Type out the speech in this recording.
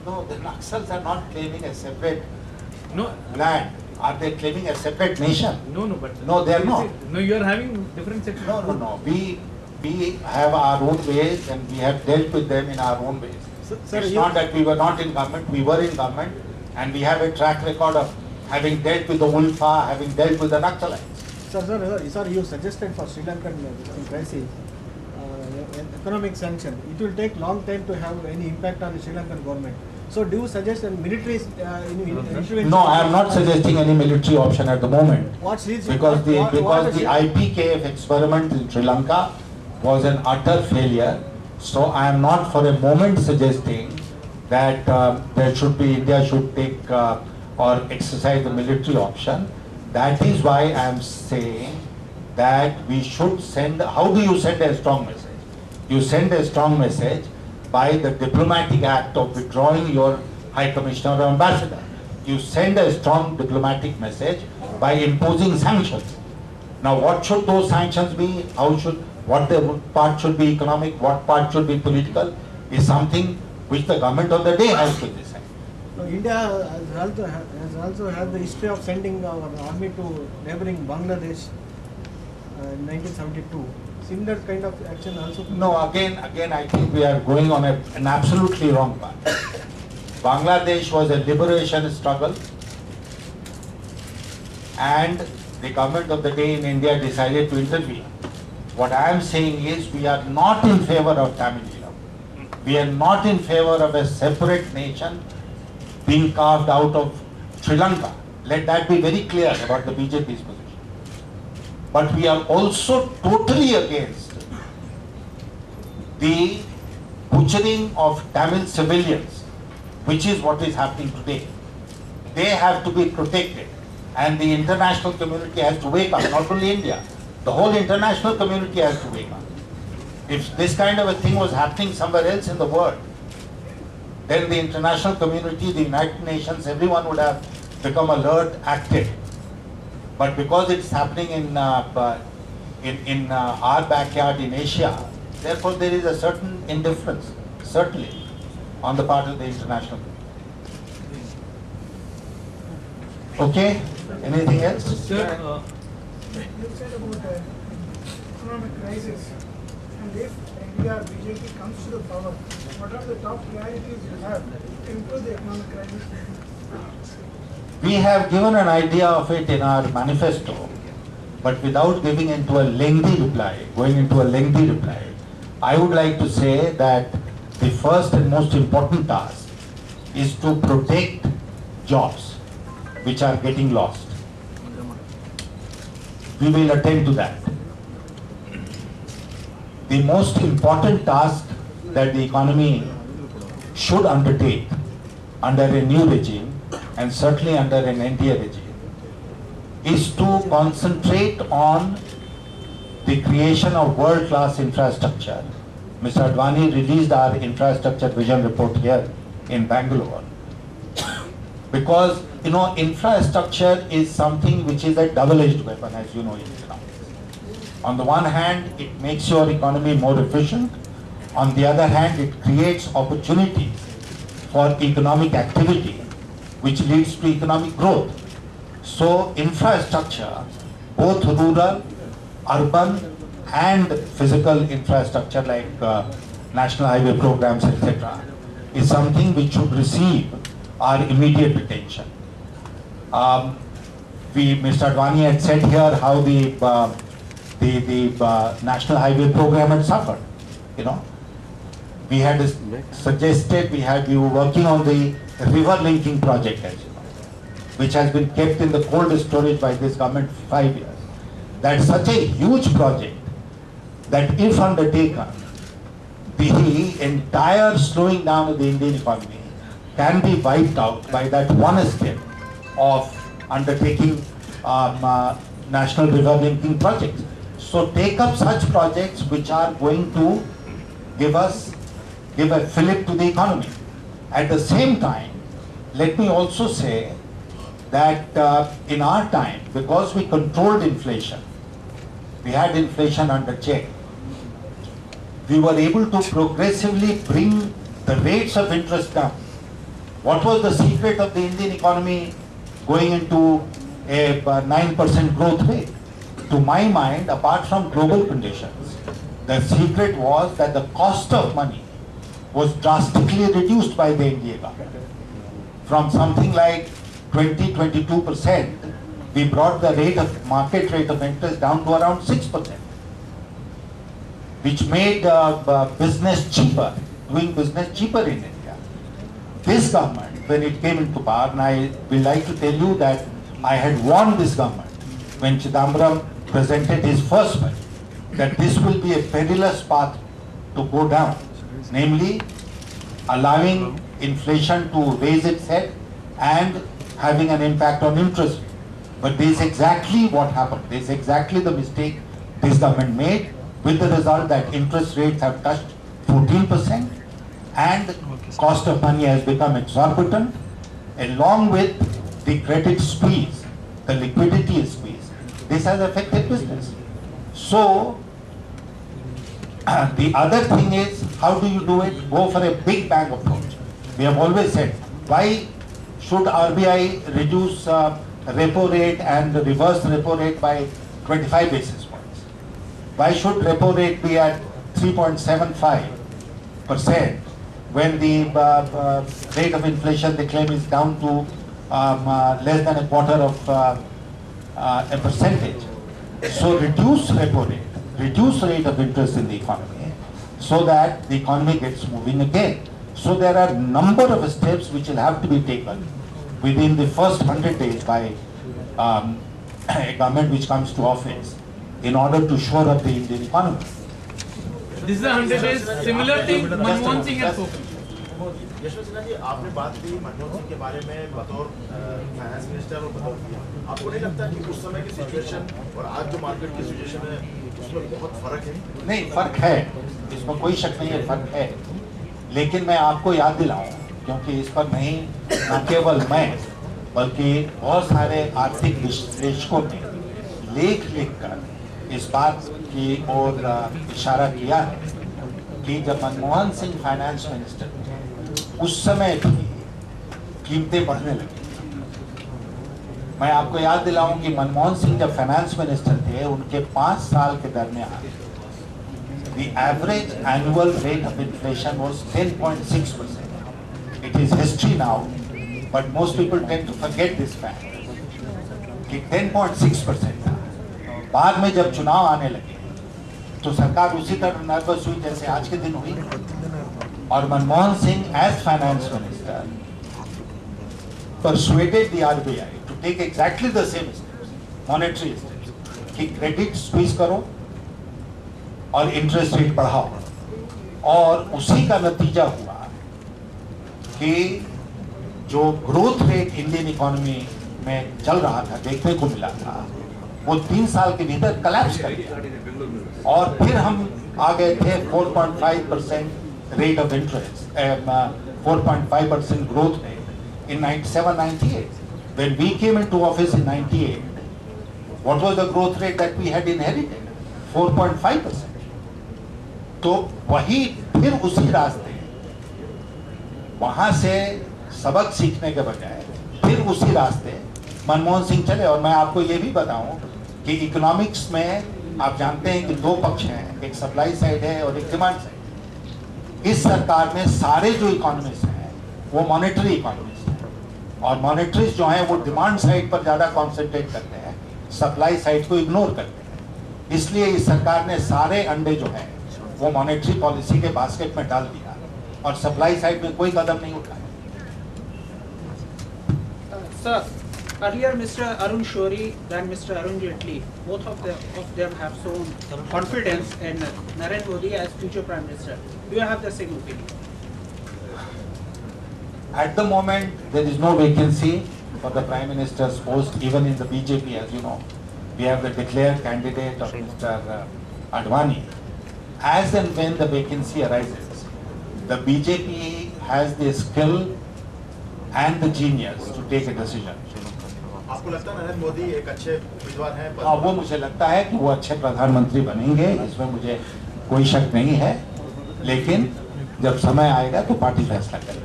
No, the Naxals are not claiming a separate No. land. Are they claiming a separate nation? No, no, but No, they are not. No, you are having different sections. No, no, no. We have our own ways and we have dealt with them in our own ways. Sir, It's not that we were not in government, we were in government, and we have a track record of having dealt with the Ulfa, having dealt with the Naxalites. Sir, you suggested for Sri Lankan crisis, economic sanction. It will take long time to have any impact on the Sri Lankan government. So do you suggest a military intervention? No, I am not suggesting any military option at the moment. What leads Because the IPKF experiment in Sri Lanka was an utter failure. So I am not for a moment suggesting that India should take or exercise the military option. That is why I am saying that we should send. How do you send a strong message? You send a strong message by the diplomatic act of withdrawing your High Commissioner or Ambassador. You send a strong diplomatic message by imposing sanctions. Now what should those sanctions be? What the part should be economic, what part should be political, is something which the government of the day has to decide. No, India has also had the history of sending our army to neighboring Bangladesh in 1972. Similar kind of action also. No, again, I think we are going on an absolutely wrong path. Bangladesh was a liberation struggle, and the government of the day in India decided to intervene. What I am saying is we are not in favor of Tamilism. We are not in favor of a separate nation being carved out of Sri Lanka. Let that be very clear about the BJP's position. But we are also totally against the butchering of Tamil civilians, which is what is happening today. They have to be protected, and the international community has to wake up, not only India. The whole international community has to wake up. If this kind of a thing was happening somewhere else in the world, then the international community, the United Nations, everyone would have become alert, active. But because it's happening in our backyard in Asia, therefore there is a certain indifference, certainly, on the part of the international community. Okay? Anything else? Sir, You said about economic crisis, and if India BJP comes to the power, what are the top priorities you have to improve the economic crisis? We have given an idea of it in our manifesto, but without going into a lengthy reply, I would like to say that the first and most important task is to protect jobs which are getting lost. We will attend to that. The most important task that the economy should undertake under a new regime, and certainly under an NDA regime, is to concentrate on the creation of world-class infrastructure. Mr. Advani released our infrastructure vision report here in Bangalore. Because, infrastructure is something which is a double-edged weapon, as you know, in economics. On the one hand, it makes your economy more efficient. On the other hand, it creates opportunities for economic activity, which leads to economic growth. So infrastructure, both rural, urban, and physical infrastructure like national highway programs, etc., is something which should receive our immediate attention. Mr. Advani had said here how the national highway program had suffered. We had suggested, we were working on the river linking project, as you know, which has been kept in the cold storage by this government for 5 years. That's such a huge project that if undertaken, the entire slowing down of the Indian economy can be wiped out by that one step of undertaking national river linking projects. So take up such projects which are going to give a fillip to the economy. At the same time, let me also say that in our time, because we controlled inflation, we had inflation under check, we were able to progressively bring the rates of interest down. What was the secret of the Indian economy going into a 9% growth rate? To my mind, apart from global conditions, the secret was that the cost of money was drastically reduced by the Indian government. From something like 22%, we brought the market rate of interest down to around 6%, which made business cheaper, doing business cheaper in India. This government, when it came into power, and I will like to tell you that I had warned this government when Chidambaram presented his first budget, that this will be a perilous path to go down, namely allowing inflation to raise its head and having an impact on interest rate. But this is exactly what happened. This is exactly the mistake this government made, with the result that interest rates have touched 14% and cost of money has become exorbitant, along with the credit squeeze, the liquidity squeeze. This has affected business. So, the other thing is, how do you do it? Go for a big bang approach. We have always said, why should RBI reduce repo rate and reverse repo rate by 25 basis points? Why should repo rate be at 3.75% when the rate of inflation, they claim, is down to less than a quarter of a percentage? So reduce repo rate, reduce rate of interest in the economy so that the economy gets moving again. So there are a number of steps which will have to be taken within the first 100 days by a government which comes to office in order to shore up the Indian economy. This is a 100 days similar thing Manmohan Singh has spoken. Yashwant Sinha ji, आपने बात की मनमोहन सिंह के बारे में बतौर finance minister और बतौर आपको नहीं लगता कि उस समय की सिचुएशन और आज जो मार्केट की सिचुएशन है उसमें बहुत फर्क है? नहीं, फर्क है, इसमें कोई शक नहीं है, फर्क है। लेकिन मैं आपको याद दिलाऊं, क्योंकि इस पर नहीं न केवल मैं बल्कि बहुत सारे आर्थिक विश्लेषकों ने लेख लिखकर इस बात की ओर इशारा किया है कि जब मनमोहन सिंह फाइनेंस मिनिस्टर थे, उस समय भी कीमतें बढ़ने लगी। मैं आपको याद दिलाऊं कि मनमोहन सिंह जब फाइनेंस मिनिस्टर थे, उनके 5 साल के दरमियान the average annual rate of inflation was 10.6%. It is history now, but most people tend to forget this fact कि 10.6% था। बाद में जब चुनाव आने लगे तो सरकार उसी तरह नर्वस हुई जैसे आज के दिन हुई, और Manmohan Singh as finance minister persuaded the RBI to take exactly the same steps, monetary steps, कि क्रेडिट स्क्वीज करो और इंटरेस्ट रेट बढ़ाओ, और उसी का नतीजा हुआ कि जो ग्रोथ रेट इंडियन इकोनॉमी में चल रहा था, देखने को मिला था, वो 3 साल के भीतर कोलैप्स कर गया, और फिर हम आ गए थे 4.5% rate of interest, 4.5% growth rate in 97-98. When we came into office in 98, what was the growth rate that we had inherited? 4.5%. तो वही फिर उसी रास्ते, वहां से सबक सीखने के बजाय फिर उसी रास्ते मनमोहन सिंह चले। और मैं आपको ये भी बताऊं कि इकोनॉमिक्स में आप जानते हैं कि 2 पक्ष हैं, एक सप्लाई साइड है और एक डिमांड साइड। इस सरकार में सारे जो इकोनॉमिस्ट हैं वो मॉनेटरी इकोनॉमिस्ट हैं, और मॉनेटरीज जो हैं वो डिमांड साइड पर ज़्यादा कॉन्सेंट्रेट करते हैं, सप्लाई साइड को इग्नोर करते हैं। इसलिए इस सरकार ने सारे अंडे जो हैं वो मॉनेटरी पॉलिसी के बास्केट में डाल दिया और सप्लाई साइड में कोई कदम नहीं उठाया। Sir, earlier Mr. Arun Shourie and Mr. Arun Jaitley, both of them have shown confidence in Narendra Modi as future Prime Minister. Do you have the same opinion? At the moment, there is no vacancy for the Prime Minister's post, even in the BJP, as you know. We have the declared candidate of Mr. Advani. As and when the vacancy arises, the BJP has the skill and the genius to take a decision. आपको लगता है नरेंद्र मोदी एक अच्छे उम्मीदवार हैं? हाँ, वो मुझे लगता है कि वो अच्छे प्रधानमंत्री बनेंगे, इसमें मुझे कोई शक नहीं है, लेकिन जब समय आएगा तो पार्टी फैसला करेगी।